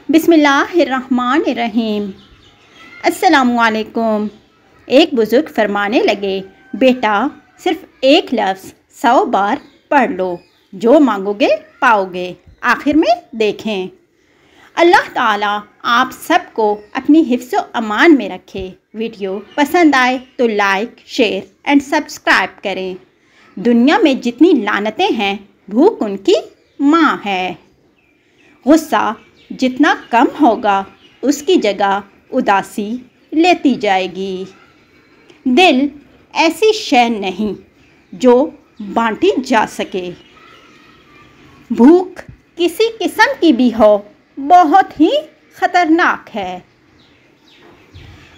बिस्मिल्लाहिर्रहमानिर्रहीम। अस्सलामुअलैकुम। एक बुज़ुर्ग फरमाने लगे, बेटा सिर्फ़ एक लफ्ज़ 100 बार पढ़ लो, जो मांगोगे पाओगे। आखिर में देखें। अल्लाह ताला आप सबको अपनी हिफ्ज़ व अमान में रखे। वीडियो पसंद आए तो लाइक, शेयर एंड सब्सक्राइब करें। दुनिया में जितनी लानतें हैं, भूख उनकी माँ है। गुस्सा जितना कम होगा, उसकी जगह उदासी लेती जाएगी। दिल ऐसी शय नहीं जो बांटी जा सके। भूख किसी किस्म की भी हो, बहुत ही ख़तरनाक है।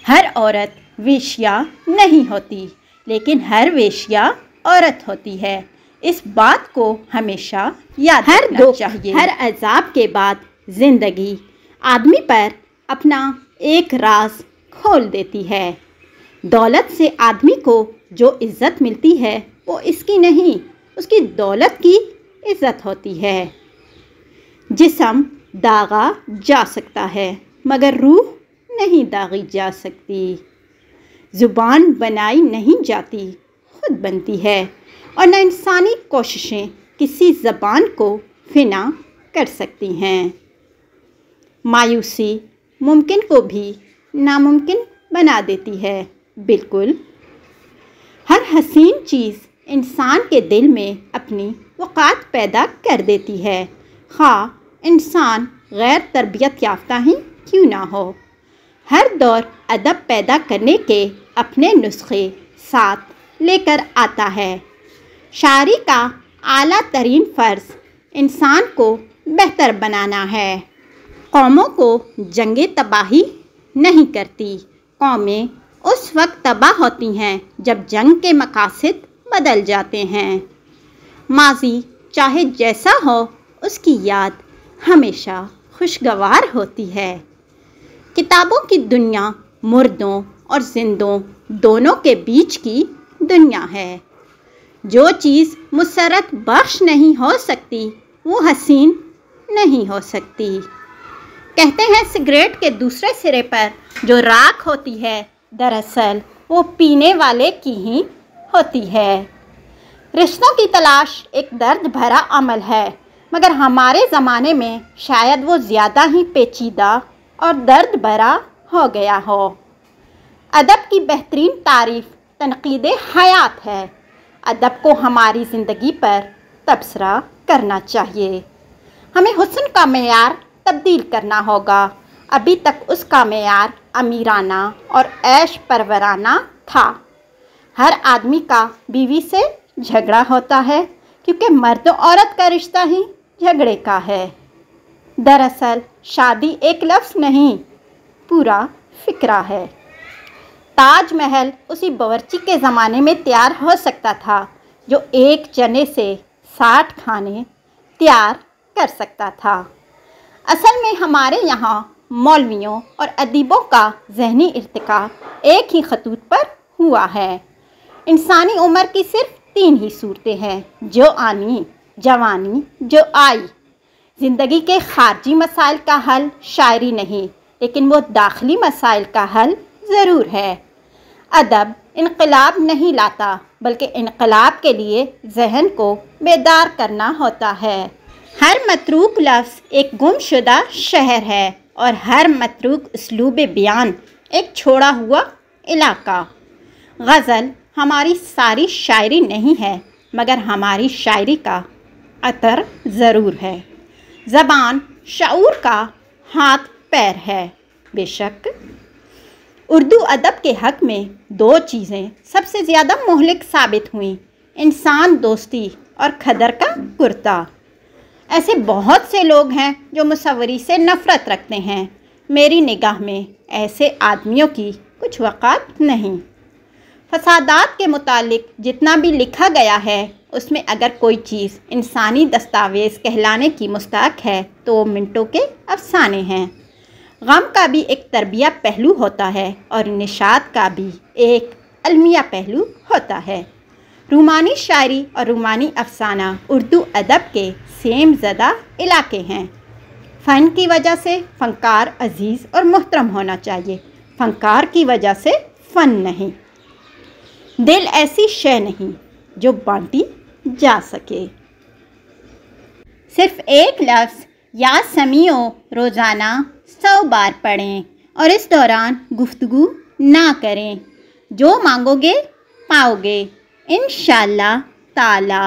हर औरत वेश्या नहीं होती, लेकिन हर वेश्या औरत होती है। इस बात को हमेशा याद रखना चाहिए। हर अज़ाब के बाद ज़िंदगी आदमी पर अपना एक राज खोल देती है। दौलत से आदमी को जो इज़्ज़त मिलती है, वो इसकी नहीं, उसकी दौलत की इज़्ज़त होती है। जिस्म दागा जा सकता है, मगर रूह नहीं दागी जा सकती। ज़ुबान बनाई नहीं जाती, खुद बनती है। और न इंसानी कोशिशें किसी ज़बान को फ़िना कर सकती हैं। मायूसी मुमकिन को भी नामुमकिन बना देती है। बिल्कुल हर हसीन चीज़ इंसान के दिल में अपनी वक़ात पैदा कर देती है, ख़्वाह इंसान गैर तरबियत याफ्ता ही क्यों ना हो। हर दौर अदब पैदा करने के अपने नुस्खे साथ लेकर आता है। शायरी का आला तरीन फ़र्ज़ इंसान को बेहतर बनाना है। कौमों को जंगे तबाही नहीं करती, कौमें उस वक्त तबाह होती हैं जब जंग के मकासद बदल जाते हैं। माज़ी चाहे जैसा हो, उसकी याद हमेशा खुशगवार होती है। किताबों की दुनिया मुर्दों और जिंदों दोनों के बीच की दुनिया है। जो चीज़ मुसरत बख्श नहीं हो सकती, वो हसीन नहीं हो सकती। कहते हैं सिगरेट के दूसरे सिरे पर जो राख होती है, दरअसल वो पीने वाले की ही होती है। रिश्तों की तलाश एक दर्द भरा अमल है, मगर हमारे ज़माने में शायद वो ज़्यादा ही पेचीदा और दर्द भरा हो गया हो। अदब की बेहतरीन तारीफ़ तनक़ीद हयात है। अदब को हमारी ज़िंदगी पर तबसरा करना चाहिए। हमें हुस्न का मेयार तब्दील करना होगा। अभी तक उसका मेयार अमीराना और ऐश परवराना था। हर आदमी का बीवी से झगड़ा होता है, क्योंकि मर्द औरत का रिश्ता ही झगड़े का है। दरअसल शादी एक लफ्ज़ नहीं, पूरा फ़िक्रा है। ताजमहल उसी बावर्ची के ज़माने में तैयार हो सकता था जो एक चने से 60 खाने तैयार कर सकता था। असल में हमारे यहाँ मौलवियों और अदीबों का ज़हनी इर्तिका एक ही खतूत पर हुआ है। इंसानी उम्र की सिर्फ 3 ही सूरतें हैं, जो आनी, जवानी, जो आई। ज़िंदगी के ख़ारजी मसाइल का हल शायरी नहीं, लेकिन वो दाखिली मसाइल का हल ज़रूर है। अदब इनकलाब नहीं लाता, बल्कि इनकलाब के लिए जहन को बेदार करना होता है। हर मतरूक लफ्ज़ एक गुमशुदा शहर है, और हर मतरूक उसलूब बयान एक छोड़ा हुआ इलाका। गज़ल हमारी सारी शायरी नहीं है, मगर हमारी शायरी का अतर ज़रूर है। ज़बान शऊर का हाथ पैर है। बेशक उर्दू अदब के हक़ में 2 चीज़ें सबसे ज़्यादा मोहलिक साबित हुईं, इंसान दोस्ती और खदर का कुर्ता। ऐसे बहुत से लोग हैं जो मुसव्वरी से नफ़रत रखते हैं। मेरी निगाह में ऐसे आदमियों की कुछ वक़ात नहीं। फसादात के मुतालिक जितना भी लिखा गया है, उसमें अगर कोई चीज़ इंसानी दस्तावेज़ कहलाने की मुस्तहक़ है, तो वो मिनटों के अफसाने हैं। गम का भी एक तरबिया पहलू होता है, और निशात का भी एक अलमिया पहलू होता है। रूमानी शायरी और रूमानी अफसाना उर्दू अदब के सेम ज़दा इलाके हैं। फ़न की वजह से फ़नकार अजीज़ और मोहतरम होना चाहिए, फ़नकार की वजह से फ़न नहीं। दिल ऐसी शय नहीं जो बांटी जा सके। सिर्फ एक लफ्ज़ या समीओ रोज़ाना 100 बार पढ़ें और इस दौरान गुफ्तगू ना करें। जो मांगोगे पाओगे इंशाअल्लाह ताला।